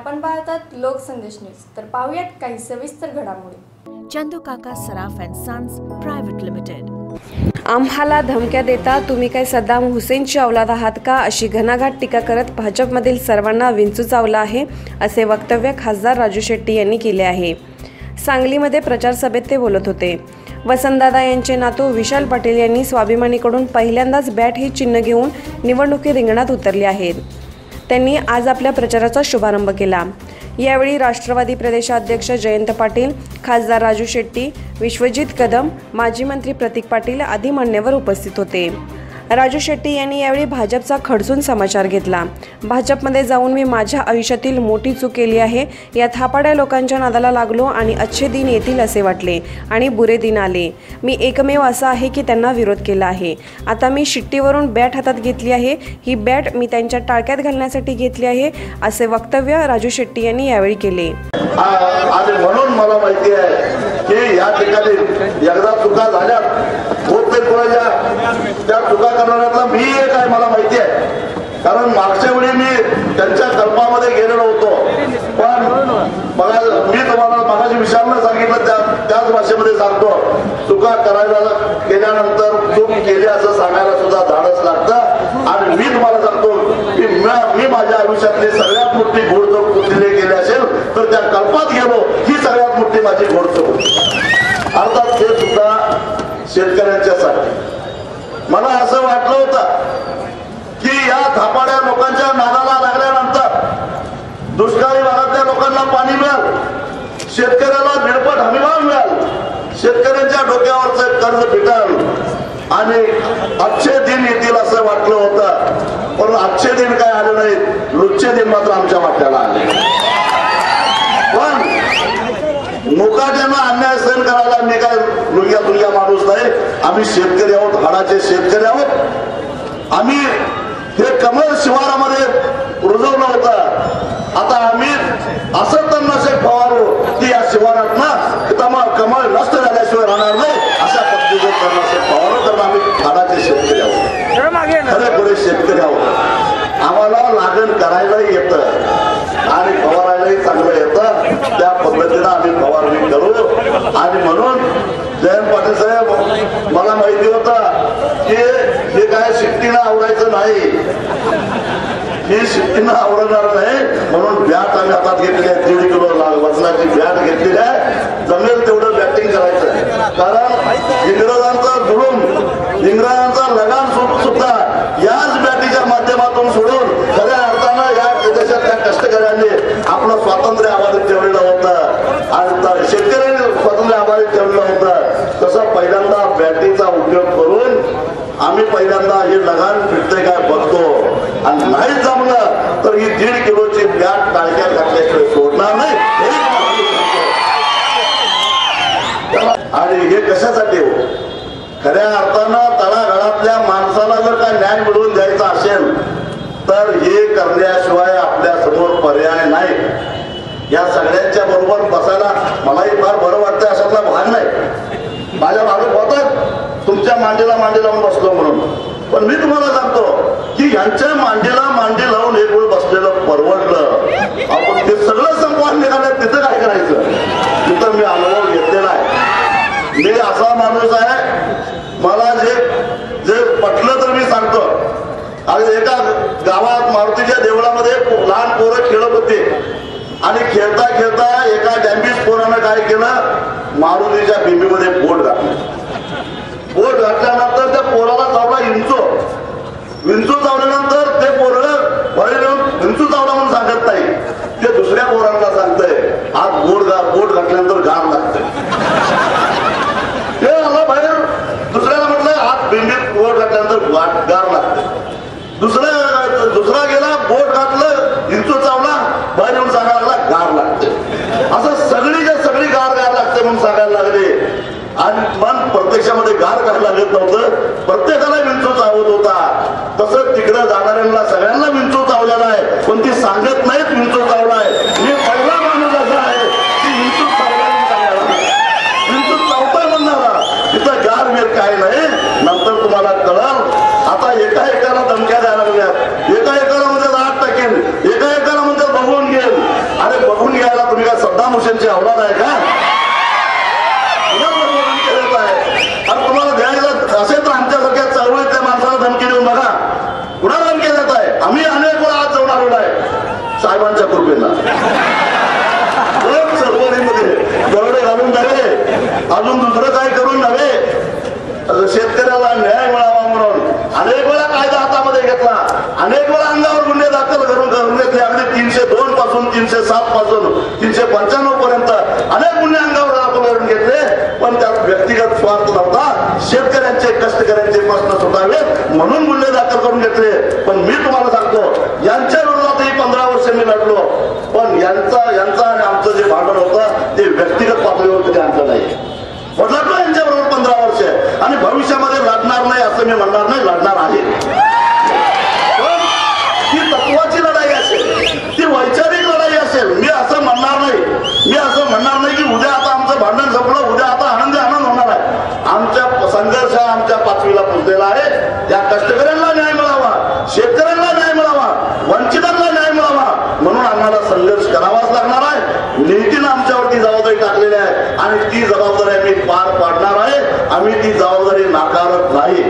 आपण पाहतात लोकसंदेश न्यूज। तर पाहूयात काही सविस्तर घडामोडी। चंदू काका सराफ अँड सन्स प्रायव्हेट लिमिटेड। आम्हाला धमक्या देता तुम्ही काय सद्दाम हुसेनची औलाद आहात का, अशी घणाघात टीका करत भाजपमधील सर्वांना विंचू चावला आहे, असे वक्तव्य खासदार राजू शेट्टी यांनी केले आहे। सांगलीमध्ये प्रचार सभेत ते बोलत होते। वसंतदादा यांचे नातू विशाल पाटील यांनी स्वाभिमानीकडून पहिल्यांदाच बॅट हे चिन्ह घेऊन निवडणुकी रिंगणात उतरले आहेत। त्यांनी आज आपल्या प्रचाराचा शुभारंभ केला। यावेळी राष्ट्रवादी प्रदेशाध्यक्ष जयंत पाटील, खासदार राजू शेट्टी, विश्वजित कदम, माजी मंत्री प्रतीक पाटील आदी मान्यवर उपस्थित होते। राजू शेट्टी यांनी यावेळी भाजपचा खडसून समाचार घेतला। भाजपमध्ये जाऊन मी माझ्या आयुष्यातील मोठी चूक केली आहे। या थापाड्या लोकांच्या नादाला लागलो आणि अच्छे दिन येतील असे वाटले आणि बुरे दिन आले। मी एकमेव असा आहे की त्यांना विरोध केला आहे। आता मी शिट्टीवरून बॅट हातात घेतली आहे। ही बॅट मी त्यांच्या टाळक्यात घालण्यासाठी घेतली आहे, असे वक्तव्य राजू शेट्टी यांनी यावेळी केले। आणि म्हणून मला माहिती आहे की या ठिकाणी एकदा चुका झाल्या होत नाही कोणाच्या, त्या चुका करणाऱ्यातला मी एक आहे मला माहिती आहे। कारण मागच्या वेळी मी त्यांच्या कल्पामध्ये गेलेलो होतो, पण बघा मी तुम्हाला मागाशी विशालनं सांगितलं त्याच भाषेमध्ये सांगतो, चुका करायला केल्यानंतर चूक केली असं सांगायला सुद्धा धाडस लागतं। आणि मी तुम्हाला सांगतो की मी माझ्या आयुष्यातली सगळ्यात मोठी घोडचूक कुठली केली असेल तर त्या कल्पात गेलो, ही सगळ्यात मोठी माझी घोडचूक होती। अर्थात हे सुद्धा शेतकऱ्यांच्यासाठी मला असं वाटलं होतं की या थापाड्या लोकांच्या नादाला लागल्यानंतर दुष्काळी भागातल्या लोकांना पाणी मिळेल, शेतकऱ्याला दीडपट हमीभाव मिळेल, शेतकऱ्यांच्या डोक्यावरचं कर्ज फिटेल आणि अच्छे दिन येतील असं वाटलं होतं। पण अच्छे दिन काय आले नाहीत, लुच्चे दिन मात्र आमच्या वाट्याला आले। पण मुकाट्यानं अन्याय सहन करायला मी काय लुग्या माणूस नाही। आम्ही शेतकरी आहोत, हाडाचे शेतकरी आहोत। आम्ही हे कमळ शिवारामध्ये रुजवलं होतं। आता आम्ही असं तणनाशक फवारू की या शिवारात ना कमळ नष्ट झाल्याशिवाय राहणार नाही, अशा पद्धतीचं तणनाशक फवारू, कारण आम्ही हाडाचे शेतकरी आहोत, खरे पुढे शेतकरी आहोत। आम्हाला लागण करायलाही येतं आणि फवारायलाही चांगलं येतं, त्या पद्धतीनं आम्ही फवारणी करू। आणि म्हणून जयंत पाटील साहेब मला माहिती होतं की हे काय शिट्टीनं आवरायचं नाही, ही शिट्टीनं आवरणार नाही, म्हणून बॅट आम्ही हातात घेतली आहे, 1.5 किलो वजनाची बॅट घेतलेली आहे। जमेल तेवढं बॅटिंग करायचं, कारण इंग्रजांचा जुलूम, इंग्रजांचा लगान सुद्धा याच बॅटीच्या माध्यमातून सोडून खऱ्या अर्थानं या देशातल्या कष्टकऱ्यांनी आपलं स्वातंत्र्य आवाज ठेवलेलं होतं आणि शेतकऱ्यांनी स्वातंत्र्य आवाज ठेवलेलं होतं। तसं पहिल्यांदा बॅटीचा उपयोग करून आम्ही पहिल्यांदा हे लगान फिरते काय बघतो, आणि नाही जमलं तर ही 1.5 किलोची बॅट टाळक्यात घातल्याशिवाय सोडणार नाही। आणि हे कशासाठी हो, खऱ्या अर्थानं तळागाळातल्या माणसाला जर काय न्याय मिळवून द्यायचा असेल तर हे करण्याशिवाय आपल्या समोर पर्याय नाही। या सगळ्यांच्या बरोबर बसायला मलाही फार बरं वाटतं, अशातला भाग नाही। माझ्या मागे होतात तुमच्या मांडीला मांडी लावून बसलो म्हणून, पण मी तुम्हाला सांगतो की यांच्या मांडीला मांडी लावून एक वेळ बसलेलं परवडलं। आपण ते सगळं संपवान निघालं, तिथं काय करायचं, तिथं मी अनुभव घेतलेला आहे। मी असा माणूस आहे, मला जे पटलं तर मी सांगतो। आणि एका गावात मारुतीच्या देवळामध्ये लहान पोरं खेळत होते आणि खेळता खेळता एका डॅम्बिस पोरानं काय केलं, मारुतीच्या बिंबीमध्ये बोट घातलं। बोट घातल्यानंतर त्या पोराला चावला विंचू चावल्यानंतर ते पोरं विंचू चावला म्हणून सांगत नाही, ते दुसऱ्या पोरांना सांगतंय आज बोट घातल्यानंतर गार लागतंय। ते आला बाहेर, दुसऱ्याला म्हटलं आज बिंबीत बोट घातल्यानंतर गार लागतंय। दुसरा गेला, बोट घातलं, विंचू चावला, बाहेर येऊन सांगायला लागला गार लागते। असं सगळीच्या सगळी गार लागते म्हणून सांगायला लागले। आणि मन प्रत्यक्षामध्ये गार करायला लागत नव्हतं, अजून दुसरं काही करून नव्हे, शेतकऱ्याला न्याय मिळावा म्हणून अनेक वेळा कायदा हातामध्ये घेतला, अनेक वेळा अंगावर गुन्हे दाखल करून घेतले. अगदी 302 पासून 307 पासून 395 पर्यंत अनेक गुन्हे अंगावर दाखल करून घेतले, पण त्यात व्यक्तिगत स्वार्थ नव्हता. शेतकऱ्यांचे कष्टकऱ्यांचे प्रश्न सुटावेत म्हणून गुन्हे दाखल करून घेतले. पण मी तुम्हाला सांगतो, यांच्या विरोधातही 15 वर्ष मी लढलो, पण यांचा आणि आमचं जे भांडण होतं ते व्यक्तिगत पातळीवर कधी आणलं नाही. लढलो यांच्याबरोबर 15 वर्ष आणि भविष्यामध्ये लढणार नाही असं मी म्हणणार नाही, लढणार आहे. पण ती तत्वाची लढाई असेल, ती वैचारिक लढाई असेल. मी असं म्हणणार नाही की उद्या आता आमचं भांडण संपलं, उद्या आता आनंद होणार आहे. आमच्या संघर्ष आमच्या 5वीला पुजलेला आहे. त्या कष्टकऱ्यांना न्याय मिळावा, शेतकऱ्यांना न्याय मिळावा, वंचितांना न्याय मिळावा म्हणून आम्हाला संघर्ष करावाच लागणार आहे. नीतीनं आमच्यावरती जबाबदारी टाकलेली आहे आणि ती जबाबदारी आम्ही पार पाडणार आहे. आम्ही ती जबाबदारी नाकारत नाही.